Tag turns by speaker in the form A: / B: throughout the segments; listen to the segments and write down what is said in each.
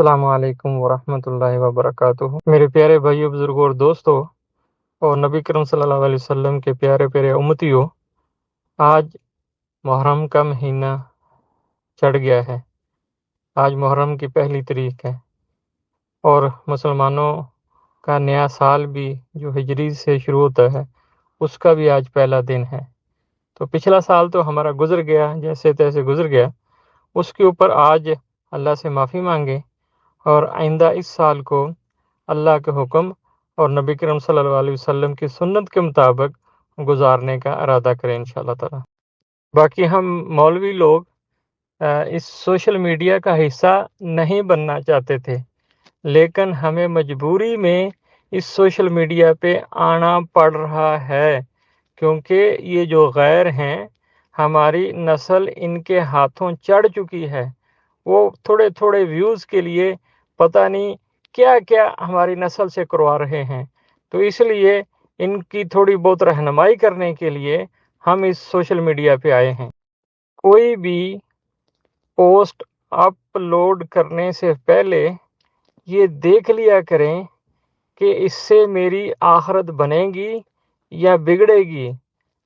A: السلام علیکم ورحمۃ اللہ وبرکاتہ۔ میرے پیارے بھائیو، بزرگوں اور دوستوں، اور نبی کرم صلی اللہ علیہ وسلم کے پیارے پیارے امتیوں، آج محرم کا مہینہ چڑھ گیا ہے۔ آج محرم کی پہلی تاریخ ہے اور مسلمانوں کا نیا سال بھی جو ہجری سے شروع ہوتا ہے اس کا بھی آج پہلا دن ہے۔ تو پچھلا سال تو ہمارا گزر گیا، جیسے تیسے گزر گیا، اس کے اوپر آج اللہ سے معافی مانگے اور آئندہ اس سال کو اللہ کے حکم اور نبی کرم صلی اللہ علیہ وسلم کی سنت کے مطابق گزارنے کا ارادہ کریں انشاءاللہ تعالی۔ باقی ہم مولوی لوگ اس سوشل میڈیا کا حصہ نہیں بننا چاہتے تھے، لیکن ہمیں مجبوری میں اس سوشل میڈیا پہ آنا پڑ رہا ہے، کیونکہ یہ جو غیر ہیں، ہماری نسل ان کے ہاتھوں چڑھ چکی ہے۔ وہ تھوڑے تھوڑے ویوز کے لیے پتہ نہیں کیا کیا ہماری نسل سے کروا رہے ہیں۔ تو اس لیے ان کی تھوڑی بہت رہنمائی کرنے کے لیے ہم اس سوشل میڈیا پہ آئے ہیں۔ کوئی بھی پوسٹ اپلوڈ کرنے سے پہلے یہ دیکھ لیا کریں کہ اس سے میری آخرت بنے گی یا بگڑے گی۔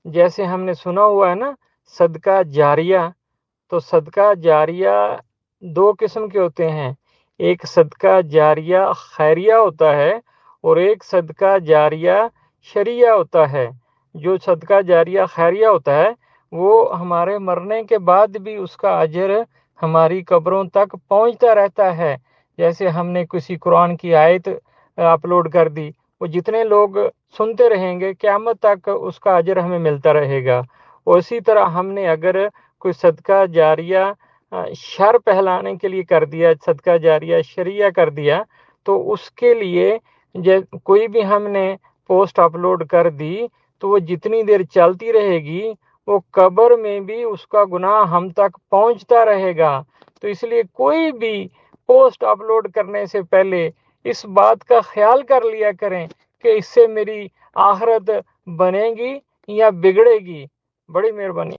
A: جیسے ہم نے سنا ہوا ہے نا، صدقہ جاریہ، تو صدقہ جاریہ دو قسم کے ہوتے ہیں، ایک صدقہ جاریہ خیریہ ہوتا ہے اور ایک صدقہ جاریہ شریعہ ہوتا ہے۔ جو صدقہ جاریہ خیریہ ہوتا ہے وہ ہمارے مرنے کے بعد بھی اس کا اجر ہماری قبروں تک پہنچتا رہتا ہے۔ جیسے ہم نے کسی قرآن کی آیت اپلوڈ کر دی، وہ جتنے لوگ سنتے رہیں گے قیامت تک اس کا اجر ہمیں ملتا رہے گا۔ اور اسی طرح ہم نے اگر کوئی صدقہ جاریہ شر پھیلانے کے لیے کر دیا، صدقہ جاریہ شریعہ کر دیا، تو اس کے لیے کوئی بھی ہم نے پوسٹ اپلوڈ کر دی تو وہ جتنی دیر چلتی رہے گی وہ قبر میں بھی اس کا گناہ ہم تک پہنچتا رہے گا۔ تو اس لیے کوئی بھی پوسٹ اپلوڈ کرنے سے پہلے اس بات کا خیال کر لیا کریں کہ اس سے میری آخرت بنے گی یا بگڑے گی۔ بڑی مہربانی۔